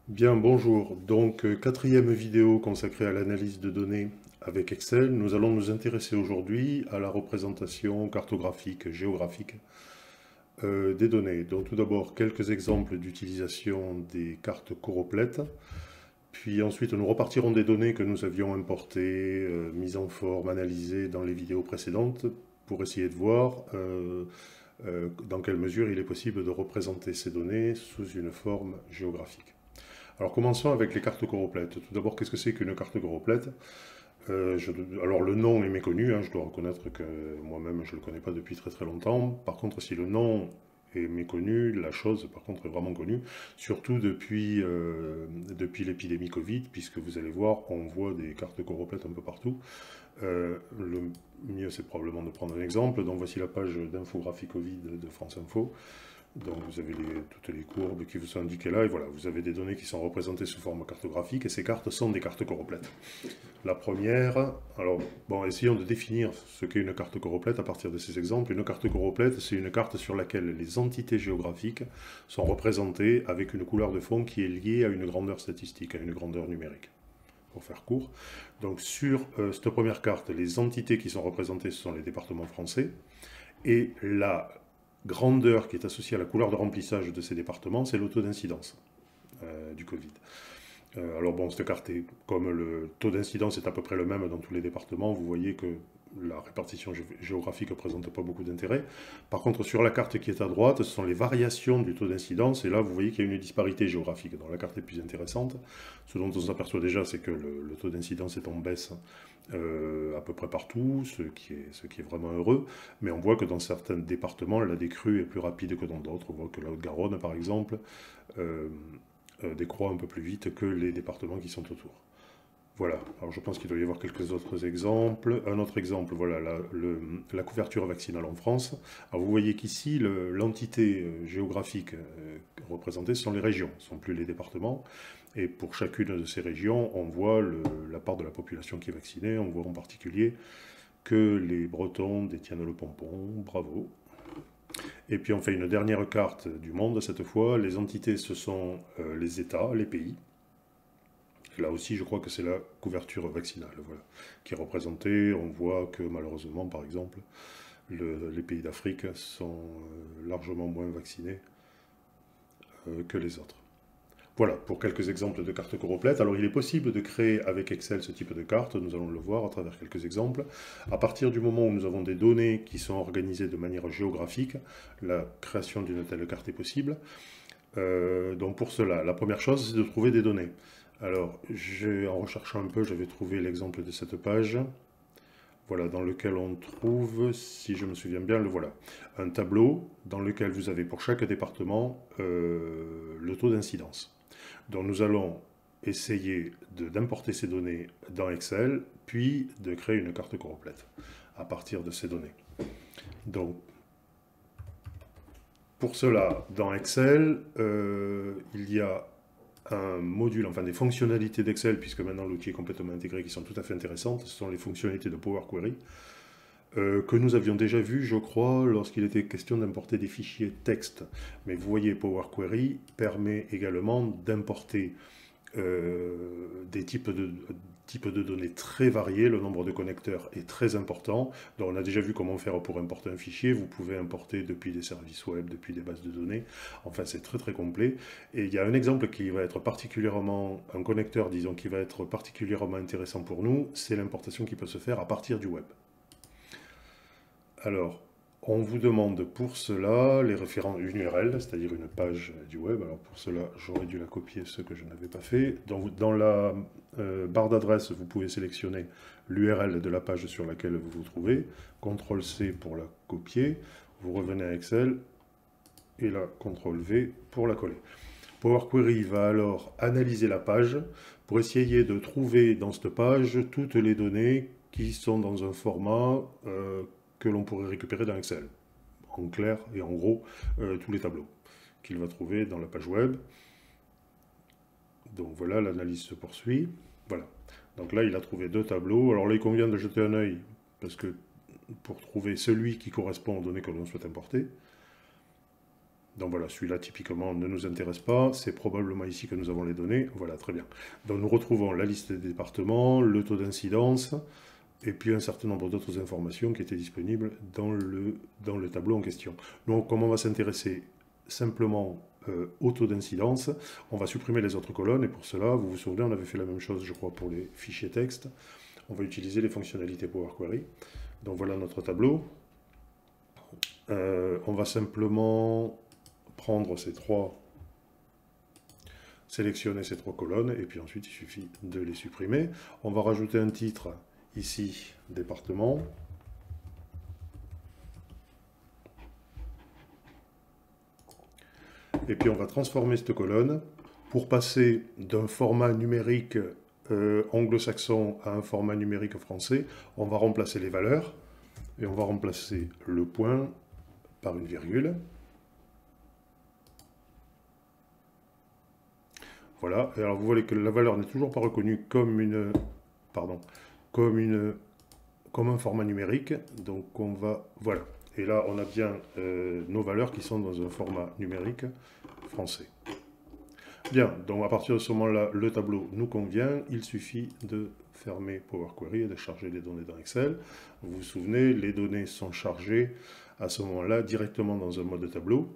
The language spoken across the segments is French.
Bien, bonjour. Donc, quatrième vidéo consacrée à l'analyse de données avec Excel. Nous allons nous intéresser aujourd'hui à la représentation cartographique, géographique des données. Donc, tout d'abord, quelques exemples d'utilisation des cartes choroplètes. Puis ensuite, nous repartirons des données que nous avions importées, mises en forme, analysées dans les vidéos précédentes pour essayer de voir dans quelle mesure il est possible de représenter ces données sous une forme géographique. Alors commençons avec les cartes choroplètes. Tout d'abord, qu'est-ce que c'est qu'une carte choroplète? Alors le nom est méconnu, hein, je dois reconnaître que moi-même je ne le connais pas depuis très très longtemps. Par contre, si le nom est méconnu, la chose par contre est vraiment connue, surtout depuis l'épidémie Covid, puisque vous allez voir, on voit des cartes choroplètes un peu partout. Le mieux c'est probablement de prendre un exemple. Donc voici la page d'infographie Covid de France Info. Donc vous avez toutes les courbes qui vous sont indiquées là, et voilà, vous avez des données qui sont représentées sous forme cartographique, et ces cartes sont des cartes choroplètes. La première, alors bon, essayons de définir ce qu'est une carte choroplète à partir de ces exemples. Une carte choroplète, c'est une carte sur laquelle les entités géographiques sont représentées avec une couleur de fond qui est liée à une grandeur statistique, à une grandeur numérique, pour faire court. Donc sur cette première carte, les entités qui sont représentées, ce sont les départements français, et la grandeur qui est associée à la couleur de remplissage de ces départements, c'est le taux d'incidence du Covid. Alors bon, cette carte est, comme le taux d'incidence est à peu près le même dans tous les départements, vous voyez que la répartition géographique ne présente pas beaucoup d'intérêt. Par contre, sur la carte qui est à droite, ce sont les variations du taux d'incidence, et là, vous voyez qu'il y a une disparité géographique. Donc la carte est plus intéressante. Ce dont on s'aperçoit déjà, c'est que le taux d'incidence est en baisse à peu près partout, ce qui est vraiment heureux. Mais on voit que dans certains départements, la décrue est plus rapide que dans d'autres. On voit que la Haute-Garonne, par exemple, décroît un peu plus vite que les départements qui sont autour. Voilà, alors je pense qu'il doit y avoir quelques autres exemples. Un autre exemple, voilà, la couverture vaccinale en France. Alors vous voyez qu'ici, l'entité géographique représentée sont les régions, ce ne sont plus les départements. Et pour chacune de ces régions, on voit la part de la population qui est vaccinée. On voit en particulier que les Bretons détiennent le pompon, bravo. Et puis on fait une dernière carte du monde cette fois. Les entités, ce sont les États, les pays. Là aussi, je crois que c'est la couverture vaccinale voilà, qui est représentée. On voit que malheureusement, par exemple, les pays d'Afrique sont largement moins vaccinés que les autres. Voilà, pour quelques exemples de cartes choroplètes. Alors, il est possible de créer avec Excel ce type de carte, nous allons le voir à travers quelques exemples. À partir du moment où nous avons des données qui sont organisées de manière géographique, la création d'une telle carte est possible. Donc pour cela, la première chose, c'est de trouver des données. Alors, en recherchant un peu, j'avais trouvé l'exemple de cette page, voilà, dans lequel on trouve, si je me souviens bien, le voilà, un tableau dans lequel vous avez pour chaque département le taux d'incidence. Donc nous allons essayer d'importer ces données dans Excel, puis de créer une carte choroplète à partir de ces données. Donc, pour cela, dans Excel, il y a un module, enfin des fonctionnalités d'Excel, puisque maintenant l'outil est complètement intégré, qui sont tout à fait intéressantes. Ce sont les fonctionnalités de Power Query, que nous avions déjà vu, je crois, lorsqu'il était question d'importer des fichiers texte. Mais vous voyez, Power Query permet également d'importer des types de données très variés, le nombre de connecteurs est très important. Donc on a déjà vu comment faire pour importer un fichier, vous pouvez importer depuis des services web, depuis des bases de données, enfin c'est très très complet. Et il y a un exemple qui va être particulièrement, un connecteur disons qui va être particulièrement intéressant pour nous, c'est l'importation qui peut se faire à partir du web. Alors, on vous demande pour cela les références, une URL, c'est-à-dire une page du web. Alors pour cela, j'aurais dû la copier, ce que je n'avais pas fait. Dans la barre d'adresse, vous pouvez sélectionner l'URL de la page sur laquelle vous vous trouvez. CTRL-C pour la copier. Vous revenez à Excel et là, CTRL-V pour la coller. Power Query va alors analyser la page pour essayer de trouver dans cette page toutes les données qui sont dans un format que l'on pourrait récupérer dans Excel. En clair et en gros, tous les tableaux qu'il va trouver dans la page web. Donc voilà, l'analyse se poursuit. Voilà. Donc là, il a trouvé deux tableaux. Alors là, il convient de jeter un œil parce que pour trouver celui qui correspond aux données que l'on souhaite importer. Donc voilà, celui-là typiquement ne nous intéresse pas, c'est probablement ici que nous avons les données, voilà, très bien. Donc nous retrouvons la liste des départements, le taux d'incidence, et puis un certain nombre d'autres informations qui étaient disponibles dans le tableau en question. Donc comme on va s'intéresser simplement au taux d'incidence, on va supprimer les autres colonnes, et pour cela, vous vous souvenez, on avait fait la même chose, je crois, pour les fichiers texte. On va utiliser les fonctionnalités Power Query. Donc voilà notre tableau. On va simplement prendre sélectionner ces trois colonnes, et puis ensuite il suffit de les supprimer. On va rajouter un titre, ici, département. Et puis on va transformer cette colonne pour passer d'un format numérique anglo-saxon à un format numérique français. On va remplacer les valeurs, et on va remplacer le point par une virgule. Voilà, et alors vous voyez que la valeur n'est toujours pas reconnue comme un format numérique. Donc on va, voilà. Et là on a bien nos valeurs qui sont dans un format numérique français. Bien, donc à partir de ce moment-là, le tableau nous convient. Il suffit de fermer Power Query et de charger les données dans Excel. Vous vous souvenez, les données sont chargées à ce moment-là directement dans un mode tableau.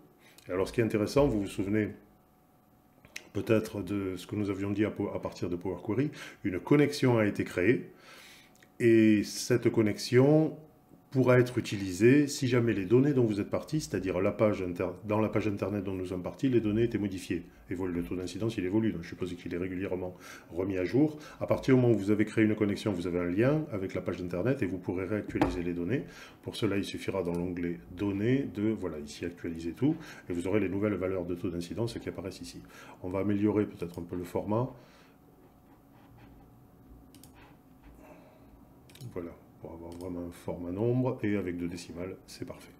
Et alors ce qui est intéressant, vous vous souvenez peut-être de ce que nous avions dit à partir de Power Query, une connexion a été créée, et cette connexion pourra être utilisée si jamais les données dont vous êtes parti, c'est-à-dire dans la page internet dont nous sommes partis, les données étaient modifiées. Et le taux d'incidence, il évolue, donc je suppose qu'il est régulièrement remis à jour. À partir du moment où vous avez créé une connexion, vous avez un lien avec la page internet et vous pourrez réactualiser les données. Pour cela, il suffira dans l'onglet Données de, voilà, ici, actualiser tout, et vous aurez les nouvelles valeurs de taux d'incidence qui apparaissent ici. On va améliorer peut-être un peu le format. Voilà, pour avoir vraiment un format nombre, et avec 2 décimales, c'est parfait.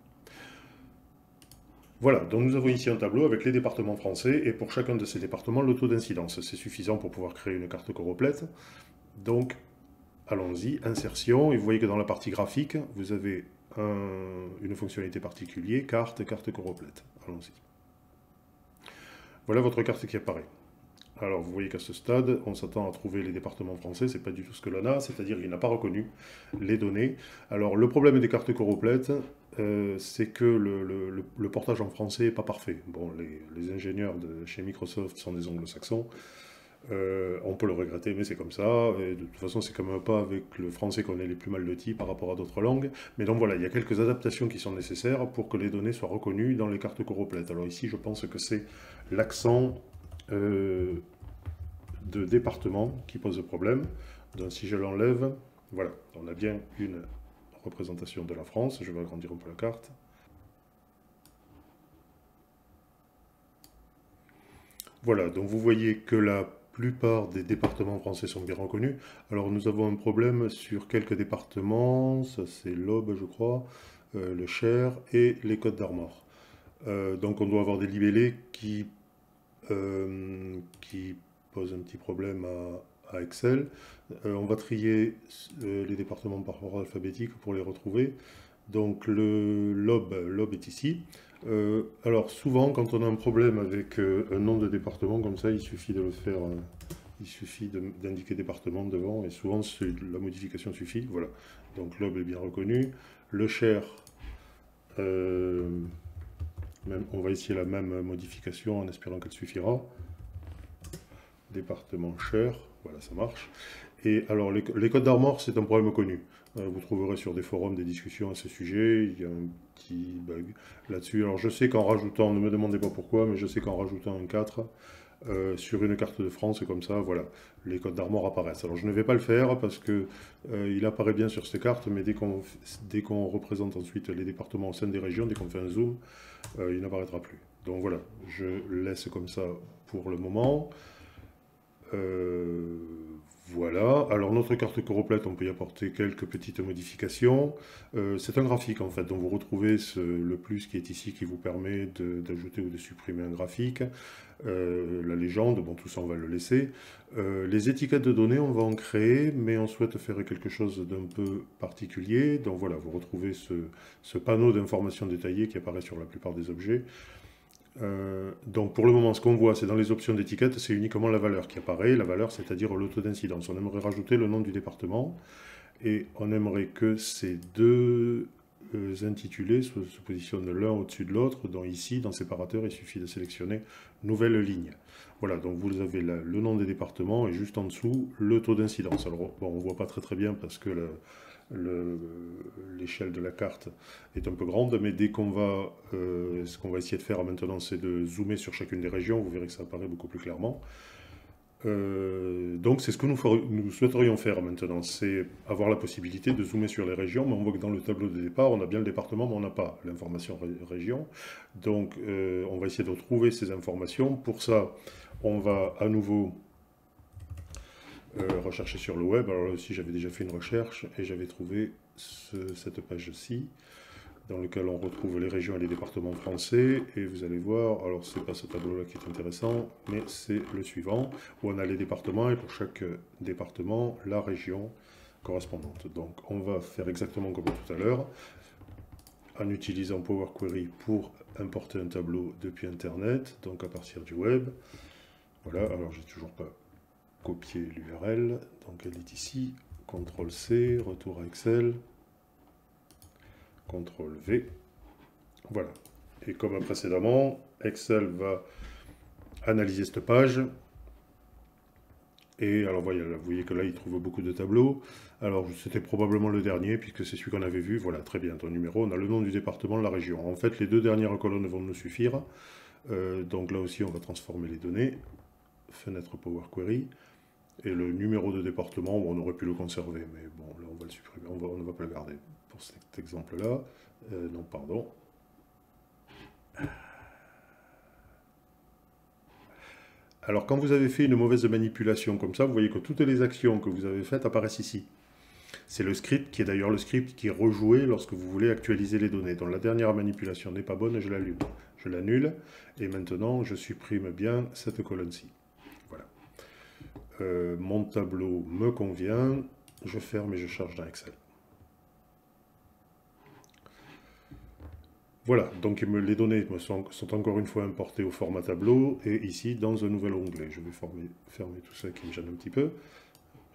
Voilà, donc nous avons ici un tableau avec les départements français, et pour chacun de ces départements, le taux d'incidence. C'est suffisant pour pouvoir créer une carte choropleth. Donc, allons-y, insertion, et vous voyez que dans la partie graphique, vous avez une fonctionnalité particulière, carte choropleth. Allons-y. Voilà votre carte qui apparaît. Alors, vous voyez qu'à ce stade, on s'attend à trouver les départements français, c'est pas du tout ce que l'on a, c'est-à-dire qu'il n'a pas reconnu les données. Alors, le problème des cartes choropleth, c'est que le portage en français n'est pas parfait. Bon, les ingénieurs chez Microsoft sont des anglo-saxons, on peut le regretter, mais c'est comme ça, et de toute façon, c'est quand même pas avec le français qu'on est les plus mal lotis par rapport à d'autres langues. Mais donc voilà, il y a quelques adaptations qui sont nécessaires pour que les données soient reconnues dans les cartes choropleth. Alors ici, je pense que c'est l'accent de département qui pose problème. Donc si je l'enlève, voilà, on a bien une représentation de la France. Je vais agrandir un peu la carte. Voilà, donc vous voyez que la plupart des départements français sont bien reconnus. Alors nous avons un problème sur quelques départements, ça c'est l'Aube je crois, le Cher et les Côtes-d'Armor. Donc on doit avoir des libellés qui pose un petit problème à Excel. On va trier les départements par ordre alphabétique pour les retrouver. Donc l'Aube est ici. Alors souvent quand on a un problème avec un nom de département comme ça, il suffit de le faire, il suffit d'indiquer département devant, et souvent la modification suffit. Voilà. Donc l'Aube est bien reconnu. Le Cher, on va essayer la même modification en espérant qu'elle suffira. Département Cher, voilà, ça marche. Et alors, les Côtes-d'Armor, c'est un problème connu. Vous trouverez sur des forums des discussions à ce sujet, il y a un petit bug là-dessus. Alors, je sais qu'en rajoutant, ne me demandez pas pourquoi, mais je sais qu'en rajoutant un 4 sur une carte de France, comme ça, voilà, les Côtes-d'Armor apparaissent. Alors, je ne vais pas le faire parce que il apparaît bien sur ces cartes, mais dès qu'on représente ensuite les départements au sein des régions, dès qu'on fait un zoom, il n'apparaîtra plus. Donc voilà, je laisse comme ça pour le moment. Voilà, alors notre carte choropleth, on peut y apporter quelques petites modifications. C'est un graphique en fait, donc vous retrouvez le plus qui est ici qui vous permet d'ajouter ou de supprimer un graphique. La légende, bon tout ça on va le laisser. Les étiquettes de données, on va en créer, mais on souhaite faire quelque chose d'un peu particulier. Donc voilà, vous retrouvez ce panneau d'informations détaillées qui apparaît sur la plupart des objets. Donc pour le moment, ce qu'on voit, c'est dans les options d'étiquette, c'est uniquement la valeur qui apparaît. La valeur, c'est-à-dire le taux d'incidence. On aimerait rajouter le nom du département et on aimerait que ces deux intitulés se positionnent l'un au-dessus de l'autre. Donc ici, dans séparateur, il suffit de sélectionner nouvelle ligne. Voilà, donc vous avez le nom des départements et juste en dessous, le taux d'incidence. Alors bon, on ne voit pas très bien parce que l'échelle de la carte est un peu grande, mais dès qu'on va, ce qu'on va essayer de faire maintenant, c'est de zoomer sur chacune des régions, vous verrez que ça apparaît beaucoup plus clairement. Donc c'est ce que nous souhaiterions faire maintenant, c'est avoir la possibilité de zoomer sur les régions, mais on voit que dans le tableau de départ, on a bien le département, mais on n'a pas l'information région. Donc on va essayer de trouver ces informations. Pour ça, on va à nouveau rechercher sur le web. Alors là aussi, j'avais déjà fait une recherche et j'avais trouvé cette page-ci, dans laquelle on retrouve les régions et les départements français. Et vous allez voir, alors c'est pas ce tableau-là qui est intéressant, mais c'est le suivant, où on a les départements et pour chaque département, la région correspondante. Donc on va faire exactement comme tout à l'heure, en utilisant Power Query pour importer un tableau depuis Internet, donc à partir du web. Voilà, alors j'ai toujours pas copié l'URL, donc elle est ici, CTRL-C, retour à Excel, CTRL-V, voilà. Et comme précédemment, Excel va analyser cette page, et alors vous voyez que là il trouve beaucoup de tableaux. Alors c'était probablement le dernier, puisque c'est celui qu'on avait vu, voilà, très bien, ton numéro, on a le nom du département, la région. En fait, les deux dernières colonnes vont nous suffire, donc là aussi on va transformer les données, fenêtre Power Query, et le numéro de département, on aurait pu le conserver, mais bon, là on va le supprimer, on ne va pas le garder pour cet exemple-là. Non, pardon. Alors quand vous avez fait une mauvaise manipulation comme ça, vous voyez que toutes les actions que vous avez faites apparaissent ici. C'est le script qui est d'ailleurs le script qui est rejoué lorsque vous voulez actualiser les données. Donc la dernière manipulation n'est pas bonne, je l'allume. Je l'annule, et maintenant je supprime bien cette colonne-ci. Voilà. Mon tableau me convient, je ferme et je charge dans Excel. Voilà, donc les données sont encore une fois importées au format tableau, et ici dans un nouvel onglet. Je vais fermer tout ça qui me gêne un petit peu.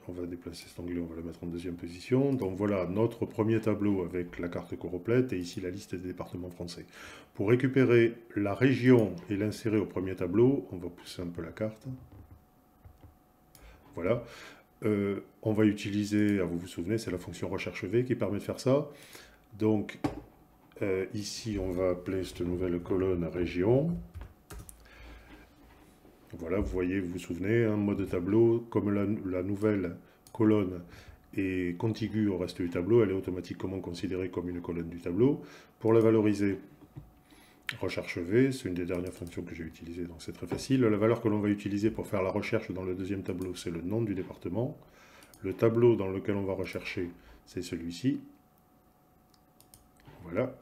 On va déplacer cet onglet, on va le mettre en deuxième position. Donc voilà notre premier tableau avec la carte Coropleth, et ici la liste des départements français. Pour récupérer la région et l'insérer au premier tableau, on va pousser un peu la carte. Voilà. On va utiliser, vous vous souvenez, c'est la fonction recherche V qui permet de faire ça. Donc ici, on va appeler cette nouvelle colonne région. Voilà, vous voyez, vous vous souvenez, un mode tableau, comme la nouvelle colonne est contiguë au reste du tableau, elle est automatiquement considérée comme une colonne du tableau. Pour la valoriser, recherche V, c'est une des dernières fonctions que j'ai utilisées, donc c'est très facile. La valeur que l'on va utiliser pour faire la recherche dans le deuxième tableau, c'est le nom du département. Le tableau dans lequel on va rechercher, c'est celui-ci. Voilà.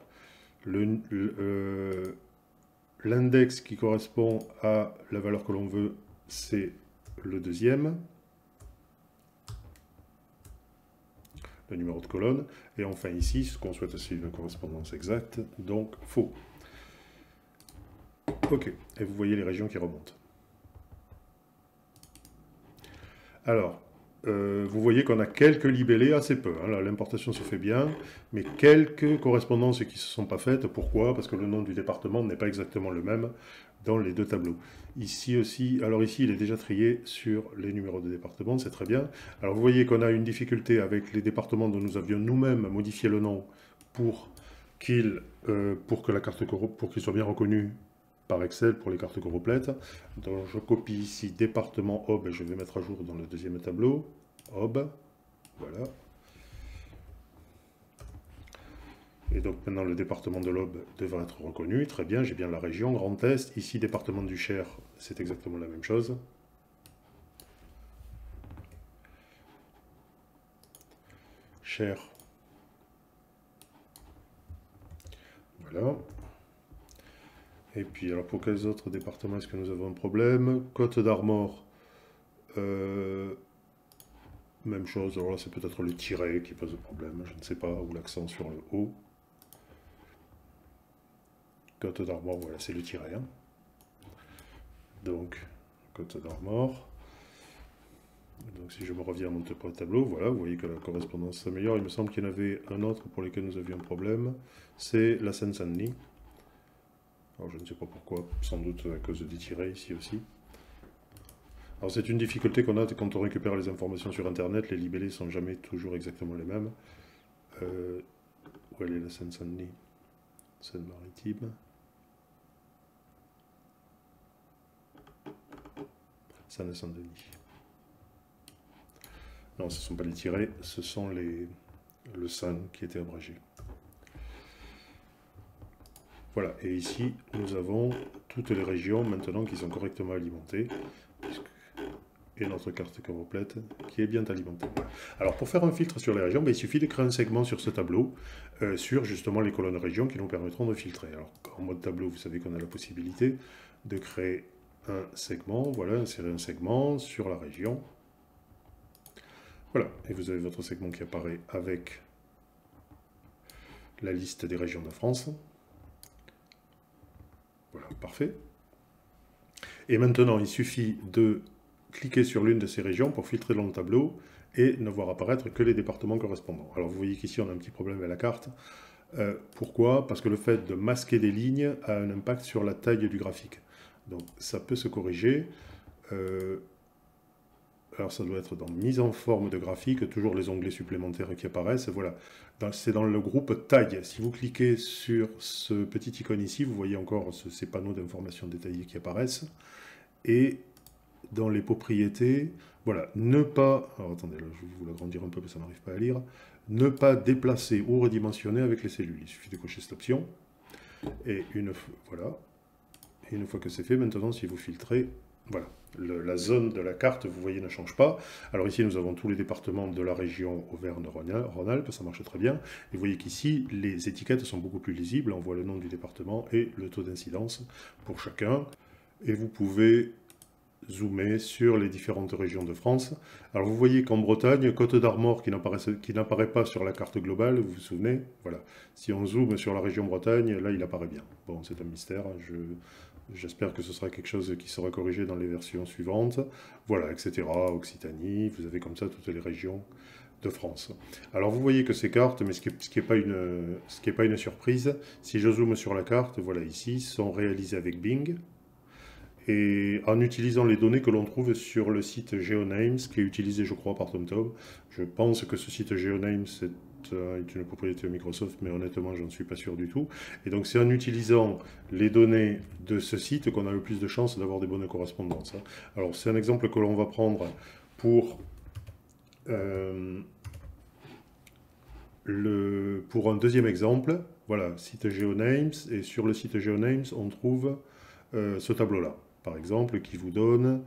L'index qui correspond à la valeur que l'on veut, c'est le deuxième. Le numéro de colonne. Et enfin ici, ce qu'on souhaite, c'est une correspondance exacte, donc faux. Ok, et vous voyez les régions qui remontent. Alors, vous voyez qu'on a quelques libellés, assez peu. Hein. L'importation se fait bien, mais quelques correspondances qui ne se sont pas faites. Pourquoi? Parce que le nom du département n'est pas exactement le même dans les deux tableaux. Ici aussi, alors ici, il est déjà trié sur les numéros de département, c'est très bien. Alors vous voyez qu'on a une difficulté avec les départements dont nous avions nous-mêmes modifié le nom pour que la carte pour qu'il soit bien reconnu par Excel pour les cartes Coropleth. Donc je copie ici département OB et je vais mettre à jour dans le deuxième tableau. OB, voilà. Et donc maintenant le département de l'Aube devrait être reconnu. Très bien, j'ai bien la région, Grand Est. Ici, département du Cher, c'est exactement la même chose. Cher. Voilà. Et puis, alors pour quels autres départements est-ce que nous avons un problème? Côte d'Armor, même chose. Alors là, c'est peut-être le tiret qui pose problème, je ne sais pas, ou l'accent sur le O. Côte d'Armor, voilà, c'est le tiret. Hein. Donc, Côte d'Armor. Donc si je me reviens à mon tableau, voilà, vous voyez que la correspondance s'améliore. Il me semble qu'il y en avait un autre pour lequel nous avions un problème, c'est la Seine-Saint-Denis. Alors je ne sais pas pourquoi, sans doute à cause des tirets ici aussi. Alors c'est une difficulté qu'on a quand on récupère les informations sur Internet, les libellés ne sont jamais toujours exactement les mêmes. Où elle est la Seine-Saint-Denis? Seine-Maritime. Seine-Saint-Denis. Non, ce ne sont pas les tirets, ce sont le Seine qui était abrégé. Voilà, et ici, nous avons toutes les régions maintenant qui sont correctement alimentées. Et notre carte complète qui est bien alimentée. Alors pour faire un filtre sur les régions, il suffit de créer un segment sur ce tableau, sur justement les colonnes régions qui nous permettront de filtrer. Alors en mode tableau, vous savez qu'on a la possibilité de créer un segment, voilà, insérer un segment sur la région. Voilà, et vous avez votre segment qui apparaît avec la liste des régions de France. Voilà, parfait. Et maintenant, il suffit de cliquer sur l'une de ces régions pour filtrer dans le tableau et ne voir apparaître que les départements correspondants. Alors vous voyez qu'ici on a un petit problème avec la carte. Pourquoi? Parce que le fait de masquer des lignes a un impact sur la taille du graphique. Donc ça peut se corriger. Alors ça doit être dans mise en forme de graphique, toujours les onglets supplémentaires qui apparaissent. Voilà, c'est dans le groupe taille. Si vous cliquez sur ce petit icône ici, vous voyez encore ces panneaux d'information détaillées qui apparaissent. Et dans les propriétés, voilà, ne pas, alors attendez, là, je vais vous l'agrandir un peu parce que ça n'arrive pas à lire, ne pas déplacer ou redimensionner avec les cellules. Il suffit de cocher cette option. Et voilà, et une fois que c'est fait, maintenant, si vous filtrez, voilà, la zone de la carte, vous voyez, ne change pas. Alors ici, nous avons tous les départements de la région Auvergne-Rhône-Alpes, ça marche très bien. Et vous voyez qu'ici, les étiquettes sont beaucoup plus lisibles. On voit le nom du département et le taux d'incidence pour chacun. Et vous pouvez zoomer sur les différentes régions de France. Alors vous voyez qu'en Bretagne, Côte d'Armor qui n'apparaît pas sur la carte globale, vous vous souvenez, voilà. Si on zoome sur la région Bretagne, là il apparaît bien. Bon, c'est un mystère, j'espère que ce sera quelque chose qui sera corrigé dans les versions suivantes. Voilà, etc. Occitanie, vous avez comme ça toutes les régions de France. Alors vous voyez que ces cartes, mais ce qui n'est pas une surprise, si je zoome sur la carte, voilà ici, sont réalisées avec Bing, et en utilisant les données que l'on trouve sur le site GeoNames, qui est utilisé, je crois, par TomTom. Je pense que ce site GeoNames est une propriété de Microsoft, mais honnêtement, je n'en suis pas sûr du tout. Et donc, c'est en utilisant les données de ce site qu'on a le plus de chances d'avoir des bonnes correspondances. Alors, c'est un exemple que l'on va prendre pour un deuxième exemple. Voilà, site GeoNames, et sur le site GeoNames, on trouve ce tableau-là, par exemple, qui vous donne,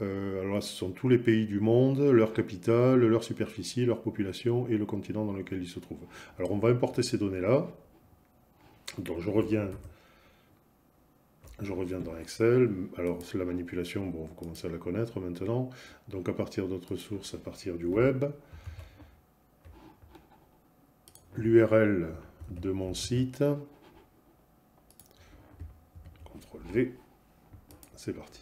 alors là, ce sont tous les pays du monde, leur capitale, leur superficie, leur population et le continent dans lequel ils se trouvent. Alors on va importer ces données-là. Donc je reviens dans Excel. Alors la manipulation, bon, vous commencez à la connaître maintenant. Donc à partir d'autres sources, à partir du web, l'URL de mon site, CTRL-V, c'est parti.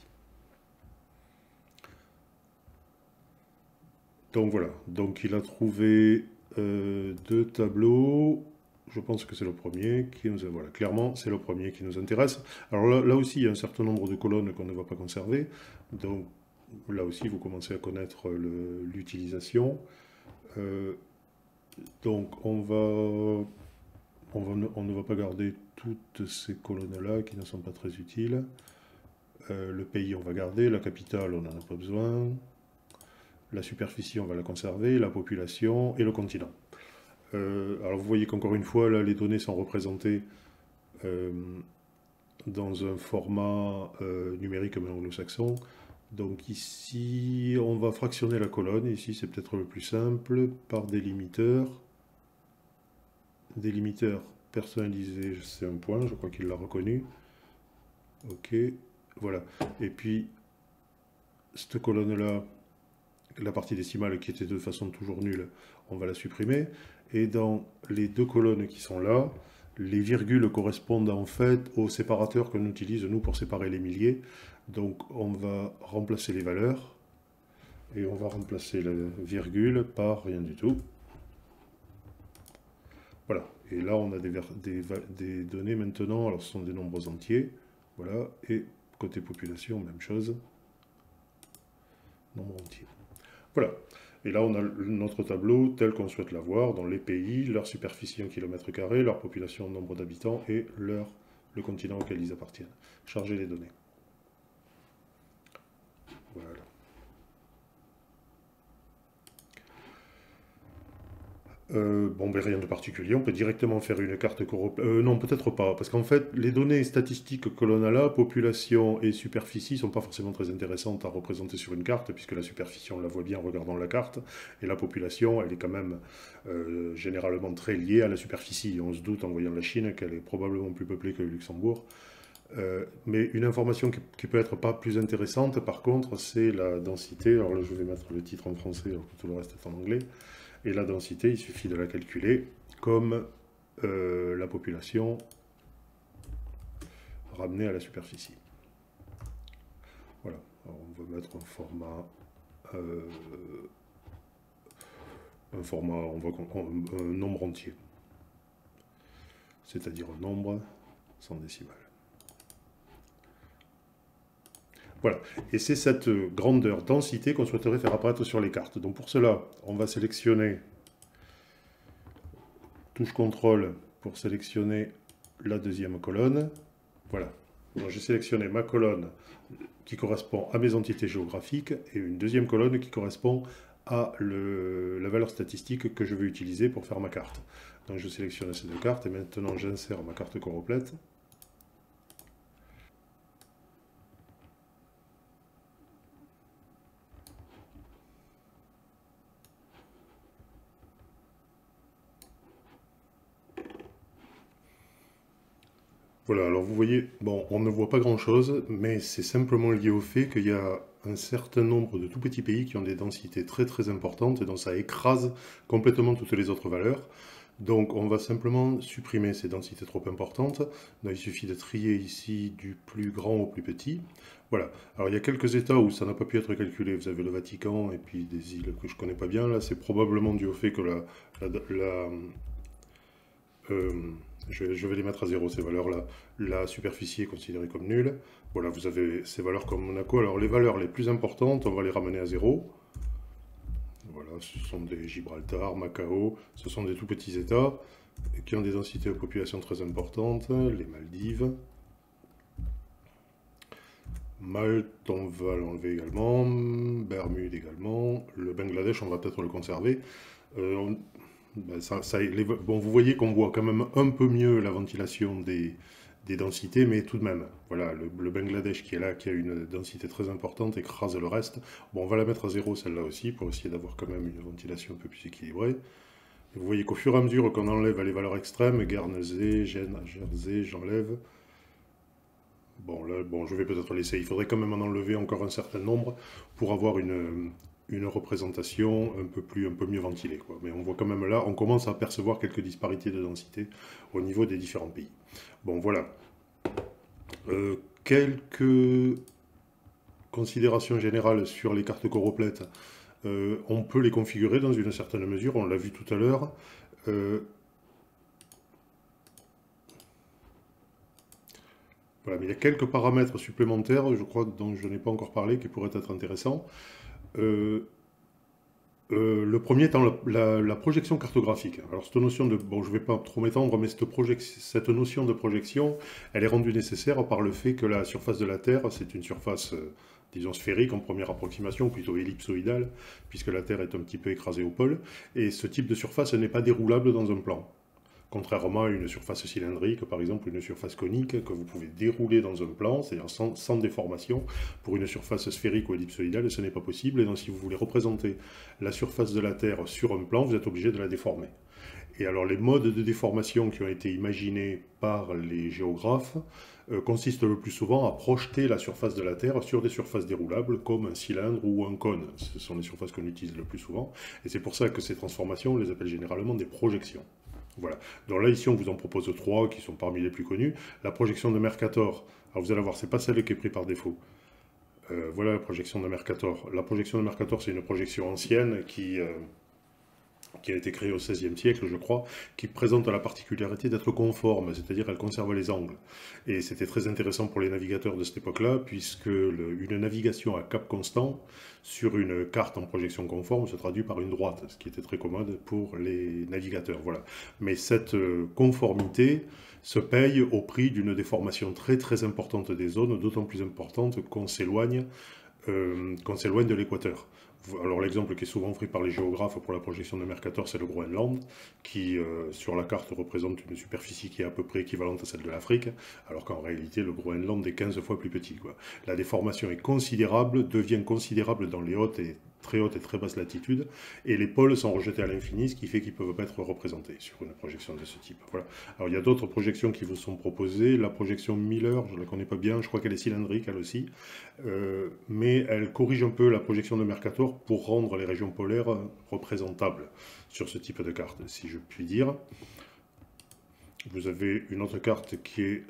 Donc voilà, donc il a trouvé deux tableaux, je pense que c'est le premier qui nous... Voilà, clairement, c'est le premier qui nous intéresse. Alors là aussi, il y a un certain nombre de colonnes qu'on ne va pas conserver, donc là aussi, vous commencez à connaître l'utilisation. Donc on ne va pas garder toutes ces colonnes-là qui ne sont pas très utiles. Le pays, on va garder, la capitale, on n'en a pas besoin. La superficie, on va la conserver, la population et le continent. Alors vous voyez qu'encore une fois, là, les données sont représentées dans un format numérique mais anglo-saxon. Donc ici, on va fractionner la colonne. Ici, c'est peut-être le plus simple, par délimiteurs. Délimiter personnalisé, c'est un point, je crois qu'il l'a reconnu. Ok, voilà. Et puis, cette colonne-là, la partie décimale qui était de façon toujours nulle, on va la supprimer. Et dans les deux colonnes qui sont là, les virgules correspondent en fait aux séparateurs qu'on utilise nous pour séparer les milliers. Donc on va remplacer les valeurs et on va remplacer la virgule par rien du tout. Voilà, et là on a des données maintenant, alors ce sont des nombres entiers, voilà, et côté population, même chose, nombre entier. Voilà, et là on a notre tableau tel qu'on souhaite l'avoir, dans les pays, leur superficie en kilomètres carrés, leur population en nombre d'habitants et le continent auquel ils appartiennent. Charger les données. Voilà. Bon, ben rien de particulier, on peut directement faire une carte non, peut-être pas, parce qu'en fait, les données statistiques que l'on a là, population et superficie, sont pas forcément très intéressantes à représenter sur une carte, puisque la superficie, on la voit bien en regardant la carte, et la population, elle est quand même généralement très liée à la superficie. On se doute en voyant la Chine qu'elle est probablement plus peuplée que le Luxembourg. Mais une information qui peut être pas plus intéressante, par contre, c'est la densité. Alors là, je vais mettre le titre en français, alors que tout le reste est en anglais. Et la densité, il suffit de la calculer comme la population ramenée à la superficie. Voilà, alors on va mettre un format, on va un nombre entier, c'est-à-dire un nombre sans décimale. Voilà, et c'est cette grandeur, densité qu'on souhaiterait faire apparaître sur les cartes. Donc pour cela, on va sélectionner, touche CTRL pour sélectionner la deuxième colonne. Voilà, donc j'ai sélectionné ma colonne qui correspond à mes entités géographiques et une deuxième colonne qui correspond à la valeur statistique que je veux utiliser pour faire ma carte. Donc je sélectionne ces deux cartes et maintenant j'insère ma carte complète. Voilà, alors vous voyez, bon, on ne voit pas grand-chose, mais c'est simplement lié au fait qu'il y a un certain nombre de tout petits pays qui ont des densités très très importantes, et donc ça écrase complètement toutes les autres valeurs. Donc on va simplement supprimer ces densités trop importantes. Donc, il suffit de trier ici du plus grand au plus petit. Voilà, alors il y a quelques États où ça n'a pas pu être calculé. Vous avez le Vatican et puis des îles que je ne connais pas bien. Là, c'est probablement dû au fait que je vais les mettre à 0, ces valeurs-là. La superficie est considérée comme nulle. Voilà, vous avez ces valeurs comme Monaco. Alors, les valeurs les plus importantes, on va les ramener à 0. Voilà, ce sont des Gibraltar, Macao. Ce sont des tout petits États qui ont des densités de population très importantes. Les Maldives. Malte, on va l'enlever également. Bermude également. Le Bangladesh, on va peut-être le conserver. Bon, vous voyez qu'on voit quand même un peu mieux la ventilation des densités, mais tout de même, voilà, le Bangladesh qui est là, qui a une densité très importante, écrase le reste. Bon, on va la mettre à 0, celle-là aussi, pour essayer d'avoir quand même une ventilation un peu plus équilibrée. Et vous voyez qu'au fur et à mesure qu'on enlève les valeurs extrêmes, Guernesey, Jersey, j'enlève. Bon, là, bon, je vais peut-être laisser. Il faudrait quand même en enlever encore un certain nombre pour avoir une représentation un peu mieux ventilée, quoi. Mais on voit quand même là, on commence à percevoir quelques disparités de densité au niveau des différents pays. Bon, voilà. Quelques considérations générales sur les cartes choroplètes. On peut les configurer dans une certaine mesure, on l'a vu tout à l'heure. Voilà, mais il y a quelques paramètres supplémentaires, je crois, dont je n'ai pas encore parlé, qui pourraient être intéressants. Le premier étant la projection cartographique. Alors cette notion de, bon, je ne vais pas trop m'étendre, mais cette notion de projection, elle est rendue nécessaire par le fait que la surface de la Terre, c'est une surface, disons, sphérique en première approximation, ou plutôt ellipsoïdale, puisque la Terre est un petit peu écrasée au pôle, et ce type de surface n'est pas déroulable dans un plan. Contrairement à une surface cylindrique, par exemple une surface conique, que vous pouvez dérouler dans un plan, c'est-à-dire sans déformation. Pour une surface sphérique ou ellipsoïdale, ce n'est pas possible. Et donc si vous voulez représenter la surface de la Terre sur un plan, vous êtes obligé de la déformer. Et alors les modes de déformation qui ont été imaginés par les géographes consistent le plus souvent à projeter la surface de la Terre sur des surfaces déroulables comme un cylindre ou un cône. Ce sont les surfaces qu'on utilise le plus souvent. Et c'est pour ça que ces transformations, on les appelle généralement des projections. Voilà. Donc là, ici, on vous en propose 3 qui sont parmi les plus connus. La projection de Mercator, alors vous allez voir, c'est pas celle qui est prise par défaut. Voilà la projection de Mercator. La projection de Mercator, c'est une projection ancienne qui a été créée au XVIe siècle, je crois, qui présente la particularité d'être conforme, c'est-à-dire elle conserve les angles. Et c'était très intéressant pour les navigateurs de cette époque-là, puisque une navigation à cap constant sur une carte en projection conforme se traduit par une droite, ce qui était très commode pour les navigateurs. Voilà. Mais cette conformité se paye au prix d'une déformation très très importante des zones, d'autant plus importante qu'on s'éloigne de l'équateur. Alors l'exemple qui est souvent pris par les géographes pour la projection de Mercator, c'est le Groenland, qui sur la carte représente une superficie qui est à peu près équivalente à celle de l'Afrique, alors qu'en réalité le Groenland est 15 fois plus petit, quoi. La déformation est considérable, devient considérable dans les très hautes et très basses latitudes, et les pôles sont rejetés à l'infini, ce qui fait qu'ils ne peuvent pas être représentés sur une projection de ce type. Voilà. Alors il y a d'autres projections qui vous sont proposées. La projection Miller, je ne la connais pas bien, je crois qu'elle est cylindrique elle aussi, mais elle corrige un peu la projection de Mercator pour rendre les régions polaires représentables sur ce type de carte, si je puis dire. Vous avez une autre carte qui est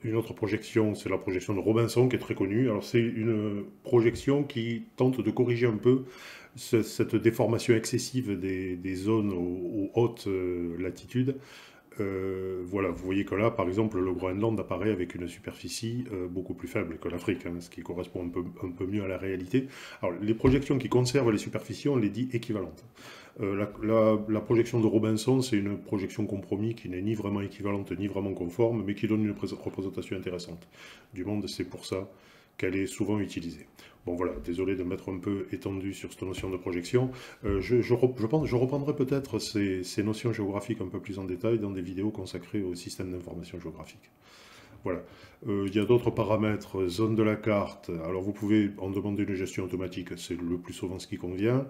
une autre projection, c'est la projection de Robinson, qui est très connue. Alors c'est une projection qui tente de corriger un peu cette déformation excessive des zones aux hautes latitudes. Voilà, vous voyez que là, par exemple, le Groenland apparaît avec une superficie beaucoup plus faible que l'Afrique, hein, ce qui correspond un peu mieux à la réalité. Alors, les projections qui conservent les superficies, on les dit équivalentes. La projection de Robinson, c'est une projection compromis qui n'est ni vraiment équivalente ni vraiment conforme, mais qui donne une représentation intéressante du monde. C'est pour ça qu'elle est souvent utilisée. Bon voilà, désolé de m'être un peu étendu sur cette notion de projection. Je reprendrai peut-être ces notions géographiques un peu plus en détail dans des vidéos consacrées au système d'information géographique. Voilà. Il y a d'autres paramètres, zone de la carte. Alors vous pouvez en demander une gestion automatique, c'est le plus souvent ce qui convient.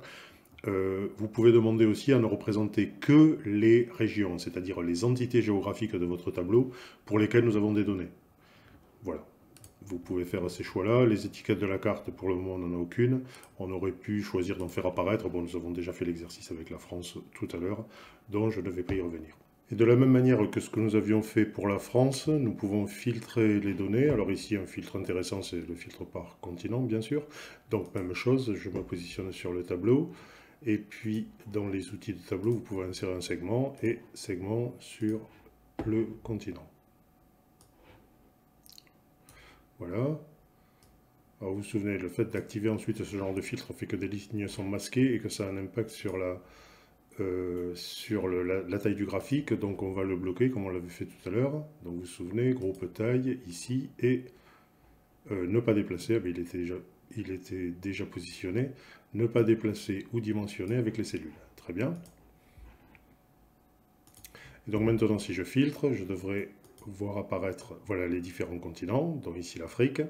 Vous pouvez demander aussi à ne représenter que les régions, c'est-à-dire les entités géographiques de votre tableau pour lesquelles nous avons des données. Voilà. Vous pouvez faire ces choix-là. Les étiquettes de la carte, pour le moment, on n'en a aucune. On aurait pu choisir d'en faire apparaître. Bon, nous avons déjà fait l'exercice avec la France tout à l'heure, donc je ne vais pas y revenir. Et de la même manière que ce que nous avions fait pour la France, nous pouvons filtrer les données. Alors ici, un filtre intéressant, c'est le filtre par continent, bien sûr. Donc, même chose, je me positionne sur le tableau. Et puis, dans les outils de tableau, vous pouvez insérer un segment et segment sur le continent. Voilà. Alors vous vous souvenez, le fait d'activer ensuite ce genre de filtre fait que des lignes sont masquées et que ça a un impact sur la taille du graphique. Donc on va le bloquer comme on l'avait fait tout à l'heure. Donc vous vous souvenez, groupe taille ici et ne pas déplacer. Ah, il était déjà positionné. Ne pas déplacer ou dimensionner avec les cellules. Très bien. Et donc maintenant si je filtre, je devrais voir apparaître voilà, les différents continents, dont ici l'Afrique.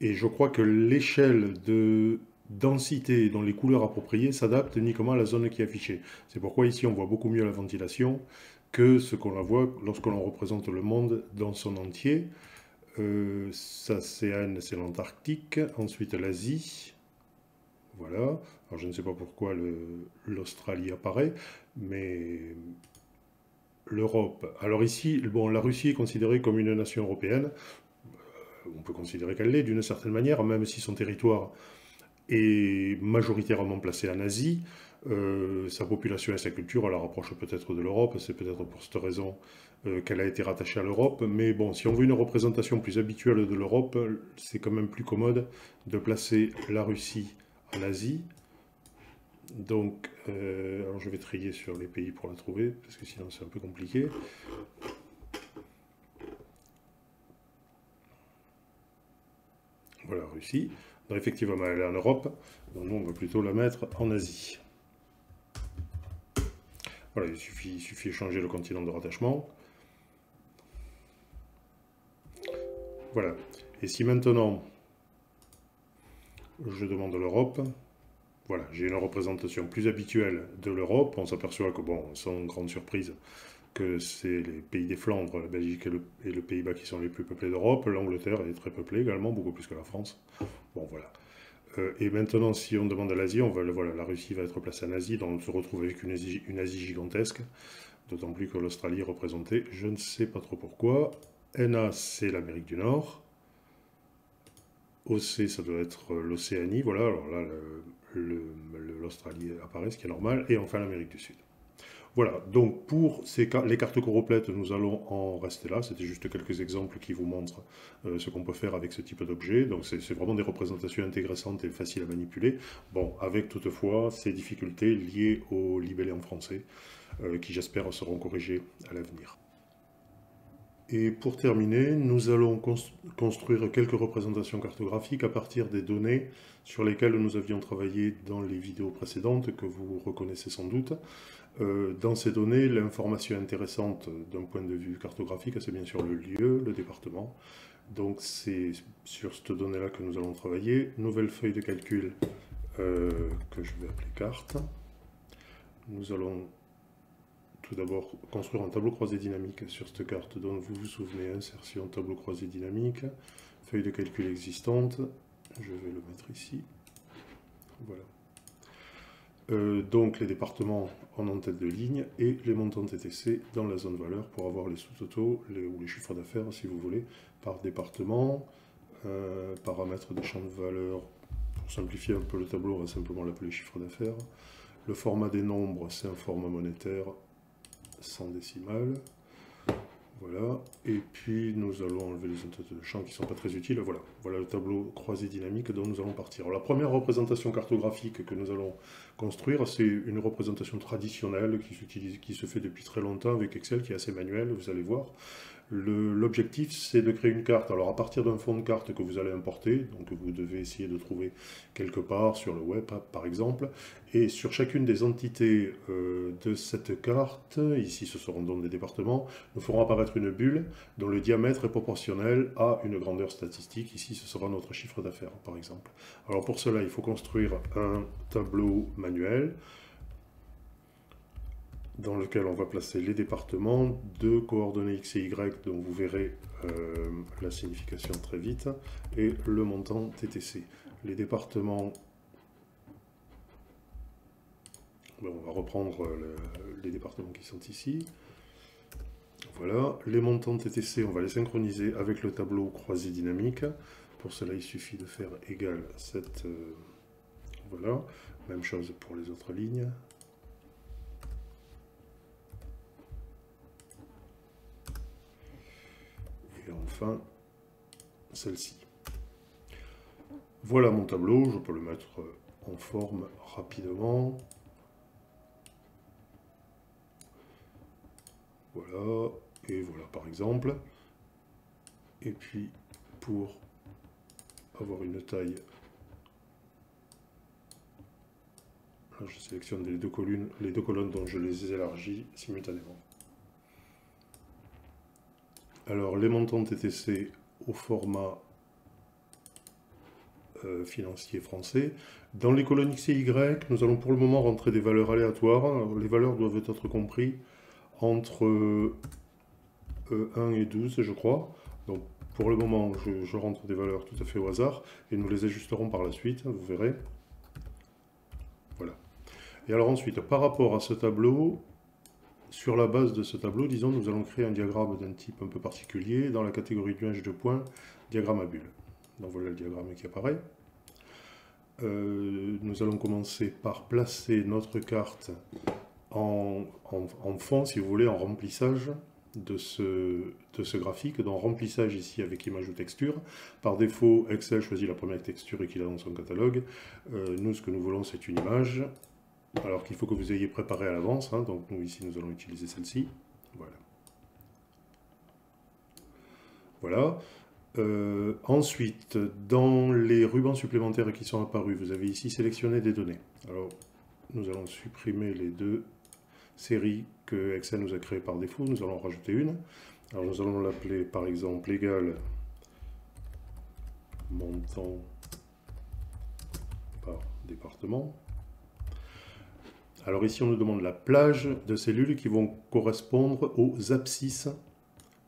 Et je crois que l'échelle de densité dans les couleurs appropriées s'adapte uniquement à la zone qui est affichée. C'est pourquoi ici on voit beaucoup mieux la ventilation que ce qu'on la voit lorsque l'on représente le monde dans son entier. Ça c'est l'Antarctique, ensuite l'Asie. Voilà. Alors je ne sais pas pourquoi l'Australie apparaît, mais l'Europe. Alors ici, bon, la Russie est considérée comme une nation européenne. On peut considérer qu'elle l'est d'une certaine manière, même si son territoire est majoritairement placé en Asie. Sa population et sa culture la rapprochent peut-être de l'Europe. C'est peut-être pour cette raison qu'elle a été rattachée à l'Europe. Mais bon, si on veut une représentation plus habituelle de l'Europe, c'est quand même plus commode de placer la Russie en Asie. Donc, alors je vais trier sur les pays pour la trouver, parce que sinon c'est un peu compliqué. Voilà, Russie. Donc effectivement, elle est en Europe, donc nous on va plutôt la mettre en Asie. Voilà, il suffit de changer le continent de rattachement. Voilà. Et si maintenant je demande l'Europe, voilà, j'ai une représentation plus habituelle de l'Europe. On s'aperçoit que, bon, sans grande surprise, que c'est les pays des Flandres, la Belgique et le Pays-Bas qui sont les plus peuplés d'Europe. L'Angleterre est très peuplée également, beaucoup plus que la France. Bon, voilà. Et maintenant, si on demande à l'Asie, voilà, la Russie va être placée en Asie, donc on se retrouve avec une Asie gigantesque, d'autant plus que l'Australie est représentée, je ne sais pas trop pourquoi. NA, c'est l'Amérique du Nord. OC, ça doit être l'Océanie, voilà, alors là, l'Australie apparaît, ce qui est normal, et enfin l'Amérique du Sud. Voilà, donc pour les cartes choroplètes, nous allons en rester là. C'était juste quelques exemples qui vous montrent ce qu'on peut faire avec ce type d'objet. Donc c'est vraiment des représentations intéressantes et faciles à manipuler. Bon, avec toutefois ces difficultés liées au libellé en français, qui j'espère seront corrigées à l'avenir. Et pour terminer, nous allons construire quelques représentations cartographiques à partir des données sur lesquelles nous avions travaillé dans les vidéos précédentes, que vous reconnaissez sans doute. Dans ces données, l'information intéressante d'un point de vue cartographique, c'est bien sûr le lieu, le département. Donc c'est sur cette donnée-là que nous allons travailler. Nouvelle feuille de calcul que je vais appeler carte. Nous allons tout d'abord construire un tableau croisé dynamique sur cette carte dont vous vous souvenez, insertion tableau croisé dynamique, feuille de calcul existante, je vais le mettre ici, voilà. Donc les départements en tête de ligne et les montants TTC dans la zone valeur pour avoir les sous-totaux ou les chiffres d'affaires si vous voulez, par département, paramètres des champs de valeur, pour simplifier un peu le tableau, on va simplement l'appeler chiffre d'affaires. Le format des nombres, c'est un format monétaire sans décimales. Voilà. Et puis nous allons enlever les entités de champs qui ne sont pas très utiles. Voilà. Voilà le tableau croisé dynamique dont nous allons partir. Alors, la première représentation cartographique que nous allons construire, c'est une représentation traditionnelle qui se fait depuis très longtemps avec Excel, qui est assez manuelle, vous allez voir. L'objectif, c'est de créer une carte. Alors, à partir d'un fond de carte que vous allez importer, donc vous devez essayer de trouver quelque part sur le web, par exemple, et sur chacune des entités de cette carte, ici ce seront donc des départements, nous ferons apparaître une bulle dont le diamètre est proportionnel à une grandeur statistique. Ici, ce sera notre chiffre d'affaires, par exemple. Alors, pour cela, il faut construire un tableau manuel dans lequel on va placer les départements de coordonnées X et Y, dont vous verrez la signification très vite, et le montant TTC. Les départements, on va reprendre les départements qui sont ici. Voilà, les montants TTC, on va les synchroniser avec le tableau croisé dynamique. Pour cela, il suffit de faire égal cette... voilà, même chose pour les autres lignes. Et enfin, celle-ci. Voilà mon tableau, je peux le mettre en forme rapidement. Voilà, et voilà par exemple. Et puis, pour avoir une taille, là, je sélectionne les deux colonnes dont je les élargis simultanément. Alors, les montants TTC au format financier français. Dans les colonnes X et Y, nous allons pour le moment rentrer des valeurs aléatoires. Alors, les valeurs doivent être comprises entre 1 et 12, je crois. Donc, pour le moment, je rentre des valeurs tout à fait au hasard, et nous les ajusterons par la suite, vous verrez. Voilà. Et alors ensuite, par rapport à ce tableau, sur la base de ce tableau, disons, nous allons créer un diagramme d'un type un peu particulier, dans la catégorie nuage de points, diagramme à bulle. Donc voilà le diagramme qui apparaît. Nous allons commencer par placer notre carte en fond, si vous voulez, en remplissage de ce graphique, dans remplissage ici avec image ou texture. Par défaut, Excel choisit la première texture et qu'il a dans son catalogue. Nous, ce que nous voulons, c'est une image, alors qu'il faut que vous ayez préparé à l'avance, hein. Donc nous, ici, nous allons utiliser celle-ci. Voilà. Voilà. Ensuite, dans les rubans supplémentaires qui sont apparus, vous avez ici sélectionné des données. Alors, nous allons supprimer les deux séries que Excel nous a créées par défaut. Nous allons en rajouter une. Alors, nous allons l'appeler, par exemple, égal montant par département. Alors ici, on nous demande la plage de cellules qui vont correspondre aux abscisses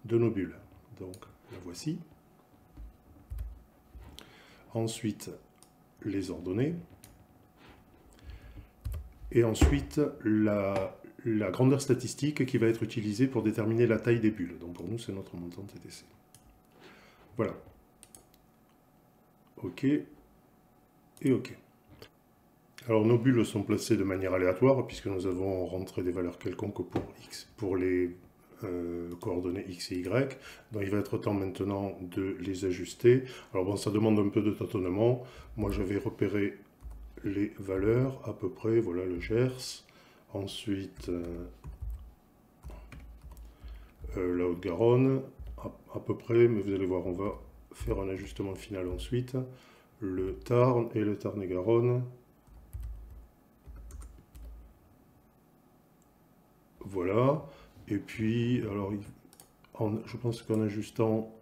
de nos bulles. Donc, la voici. Ensuite, les ordonnées. Et ensuite, la grandeur statistique qui va être utilisée pour déterminer la taille des bulles. Donc pour nous, c'est notre montant TTC. Voilà. OK et OK. Alors nos bulles sont placées de manière aléatoire puisque nous avons rentré des valeurs quelconques pour x, pour les coordonnées x et y. Donc il va être temps maintenant de les ajuster. Alors bon, ça demande un peu de tâtonnement. Moi j'avais repéré les valeurs à peu près, voilà le Gers. Ensuite la Haute-Garonne, à peu près, mais vous allez voir, on va faire un ajustement final ensuite. Le Tarn et le Tarn-et-Garonne. Voilà. Et puis, alors, je pense qu'en ajustant,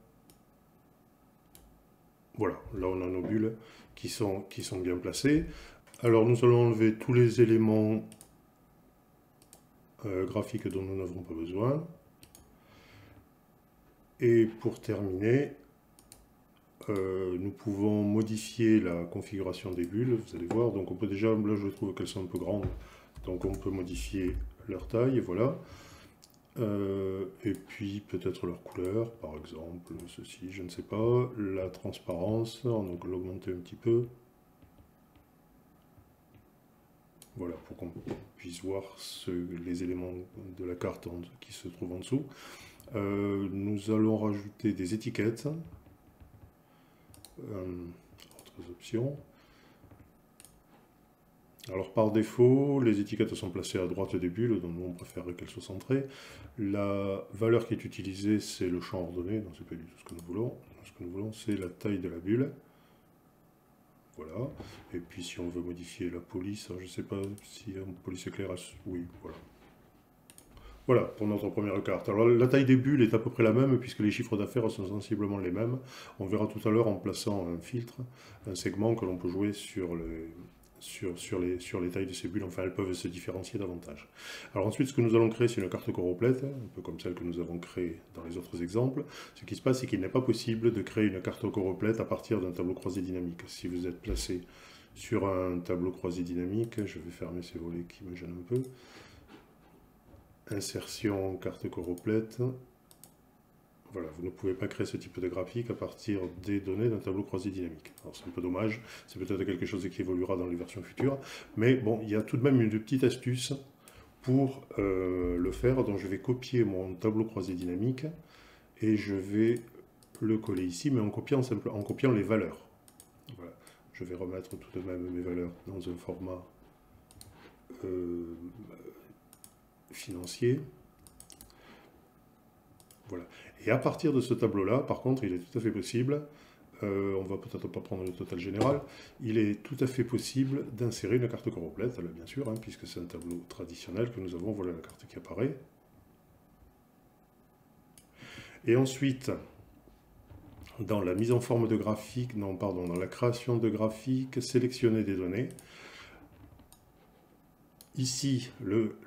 voilà, là on a nos bulles qui sont bien placées. Alors nous allons enlever tous les éléments graphiques dont nous n'avons pas besoin. Et pour terminer, nous pouvons modifier la configuration des bulles, vous allez voir. Donc on peut déjà, là je trouve qu'elles sont un peu grandes, donc on peut modifier leur taille, et voilà. Et puis peut-être leur couleur, par exemple, ceci, je ne sais pas. La transparence, donc l'augmenter un petit peu. Voilà, pour qu'on puisse voir les éléments de la carte qui se trouvent en dessous. Nous allons rajouter des étiquettes. Autres options. Alors par défaut, les étiquettes sont placées à droite des bulles, donc nous on préférerait qu'elles soient centrées. La valeur qui est utilisée, c'est le champ ordonné, donc c'est pas du tout ce que nous voulons. Ce que nous voulons, c'est la taille de la bulle. Voilà. Et puis si on veut modifier la police, je ne sais pas si en police éclairage, oui, voilà. Voilà, pour notre première carte. Alors la taille des bulles est à peu près la même, puisque les chiffres d'affaires sont sensiblement les mêmes. On verra tout à l'heure en plaçant un filtre, un segment que l'on peut jouer sur les tailles de ces bulles. Enfin, elles peuvent se différencier davantage. Alors ensuite, ce que nous allons créer, c'est une carte choroplète, un peu comme celle que nous avons créée dans les autres exemples. Ce qui se passe, c'est qu'il n'est pas possible de créer une carte choroplète à partir d'un tableau croisé dynamique. Si vous êtes placé sur un tableau croisé dynamique, je vais fermer ces volets qui me gênent un peu. Insertion, carte choroplète. Voilà, vous ne pouvez pas créer ce type de graphique à partir des données d'un tableau croisé dynamique. Alors c'est un peu dommage, c'est peut-être quelque chose qui évoluera dans les versions futures, mais bon, il y a tout de même une petite astuce pour le faire. Donc je vais copier mon tableau croisé dynamique et je vais le coller ici, mais en copiant les valeurs. Voilà. Je vais remettre tout de même mes valeurs dans un format financier. Voilà. Et à partir de ce tableau-là, par contre, il est tout à fait possible, on va peut-être pas prendre le total général, il est tout à fait possible d'insérer une carte choroplète, là, bien sûr, hein, puisque c'est un tableau traditionnel que nous avons. Voilà la carte qui apparaît. Et ensuite, dans la mise en forme de graphique, non, pardon, dans la création de graphique, sélectionner des données. Ici,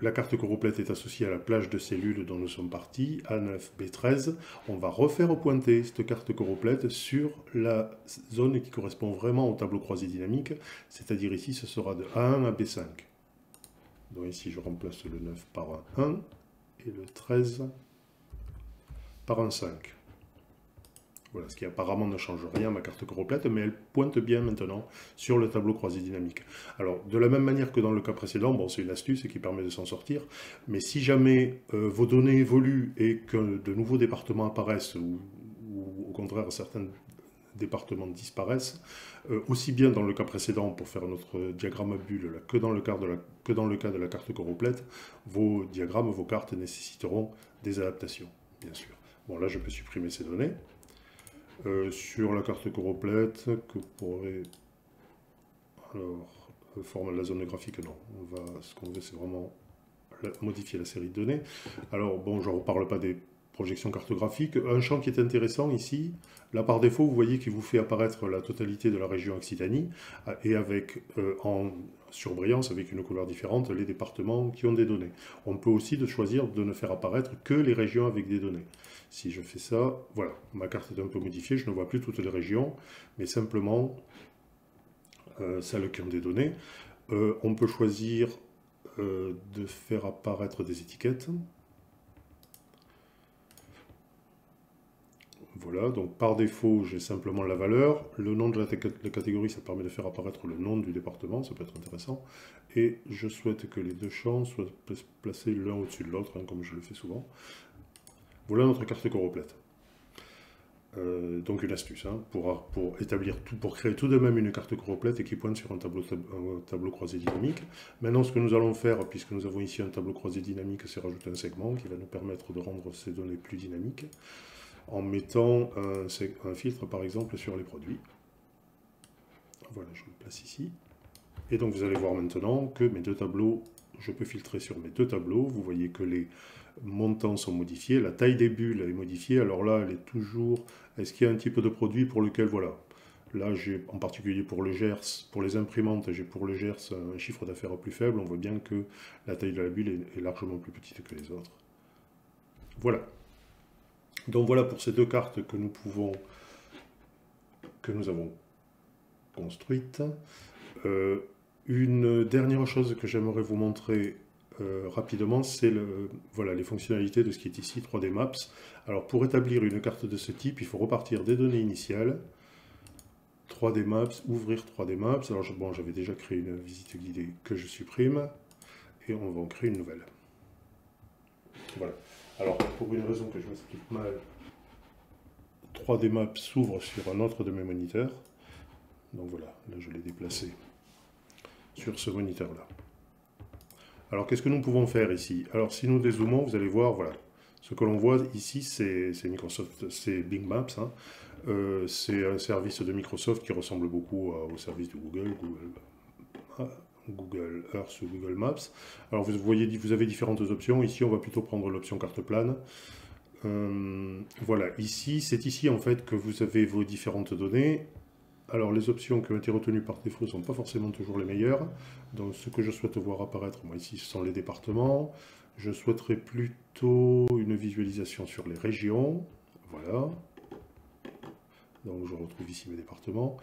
la carte choroplète est associée à la plage de cellules dont nous sommes partis, A9, B13. On va refaire pointer cette carte choroplète sur la zone qui correspond vraiment au tableau croisé dynamique, c'est-à-dire ici, ce sera de A1 à B5. Donc ici, je remplace le 9 par un 1 et le 13 par un 5. Voilà, ce qui apparemment ne change rien à ma carte choroplète, mais elle pointe bien maintenant sur le tableau croisé dynamique. Alors, de la même manière que dans le cas précédent, bon, c'est une astuce qui permet de s'en sortir, mais si jamais vos données évoluent et que de nouveaux départements apparaissent, ou au contraire certains départements disparaissent, aussi bien dans le cas précédent pour faire notre diagramme à bulle là, que dans le cas de la carte choroplète, vos diagrammes, vos cartes nécessiteront des adaptations, bien sûr. Bon, là, je peux supprimer ces données. Sur la carte choroplète, que pourrait... Alors, forme de la zone graphique, non. Ce qu'on veut, c'est vraiment modifier la série de données. Alors, bon, je ne reparle pas des projections cartographiques. Un champ qui est intéressant ici, là par défaut, vous voyez qu'il vous fait apparaître la totalité de la région Occitanie, et avec, en surbrillance, avec une couleur différente, les départements qui ont des données. On peut aussi choisir de ne faire apparaître que les régions avec des données. Si je fais ça, voilà, ma carte est un peu modifiée, je ne vois plus toutes les régions, mais simplement celles qui ont des données. On peut choisir de faire apparaître des étiquettes. Voilà, donc par défaut, j'ai simplement la valeur. Le nom de la catégorie, ça permet de faire apparaître le nom du département, ça peut être intéressant. Et je souhaite que les deux champs soient placés l'un au-dessus de l'autre, hein, comme je le fais souvent. Voilà notre carte Choropleth. Donc une astuce, hein, pour établir tout, pour créer tout de même une carte Choropleth et qui pointe sur un tableau croisé dynamique. Maintenant, ce que nous allons faire, puisque nous avons ici un tableau croisé dynamique, c'est rajouter un segment qui va nous permettre de rendre ces données plus dynamiques, en mettant un filtre par exemple sur les produits. Voilà, je le place ici. Et donc vous allez voir maintenant que mes deux tableaux, je peux filtrer sur mes deux tableaux. Vous voyez que les montants sont modifiés, la taille des bulles est modifiée. Alors là, elle est toujours... Est-ce qu'il y a un type de produit pour lequel, voilà. Là, j'ai en particulier pour le GERS, pour les imprimantes, j'ai pour le GERS un chiffre d'affaires plus faible. On voit bien que la taille de la bulle est largement plus petite que les autres. Voilà. Donc voilà pour ces deux cartes que nous avons construites. Une dernière chose que j'aimerais vous montrer rapidement, c'est voilà, les fonctionnalités de ce qui est ici, 3D Maps. Alors pour établir une carte de ce type, il faut repartir des données initiales, 3D Maps, ouvrir 3D Maps. Alors bon, j'avais déjà créé une visite guidée que je supprime, et on va en créer une nouvelle. Voilà. Alors pour une raison que je m'explique mal, 3D Maps s'ouvre sur un autre de mes moniteurs. Donc voilà, là je l'ai déplacé sur ce moniteur-là. Alors qu'est-ce que nous pouvons faire ici? Alors si nous dézoomons, vous allez voir, voilà, ce que l'on voit ici, c'est Microsoft, c'est Bing Maps. Hein. C'est un service de Microsoft qui ressemble beaucoup au service de Google Earth ou Google Maps. Alors vous voyez, vous avez différentes options. Ici, on va plutôt prendre l'option carte plane. Voilà, ici, c'est ici en fait que vous avez vos différentes données. Alors les options qui ont été retenues par défaut ne sont pas forcément toujours les meilleures. Donc ce que je souhaite voir apparaître, moi ici, ce sont les départements. Je souhaiterais plutôt une visualisation sur les régions. Voilà. Donc je retrouve ici mes départements.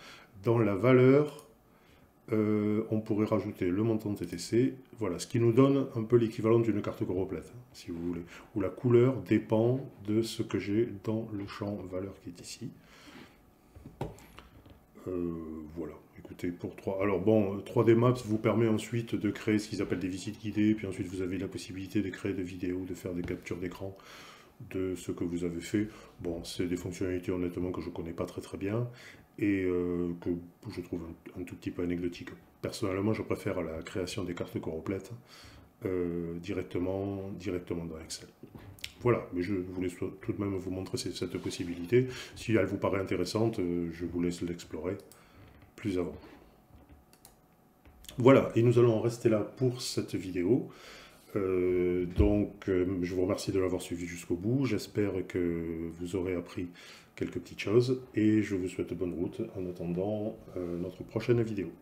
Dans la valeur, on pourrait rajouter le montant TTC. Voilà, ce qui nous donne un peu l'équivalent d'une carte Choropleth, hein, si vous voulez. Où la couleur dépend de ce que j'ai dans le champ valeur qui est ici. Voilà, écoutez, pour 3... Alors bon, 3D Maps vous permet ensuite de créer ce qu'ils appellent des visites guidées, puis ensuite vous avez la possibilité de créer des vidéos, de faire des captures d'écran de ce que vous avez fait. Bon, c'est des fonctionnalités honnêtement que je ne connais pas très bien, et que je trouve un tout petit peu anecdotique. Personnellement, je préfère la création des cartes Choropleth directement dans Excel. Voilà, mais je voulais tout de même vous montrer cette possibilité. Si elle vous paraît intéressante, je vous laisse l'explorer plus avant. Voilà, et nous allons en rester là pour cette vidéo. Je vous remercie de l'avoir suivi jusqu'au bout. J'espère que vous aurez appris quelques petites choses et je vous souhaite bonne route en attendant notre prochaine vidéo.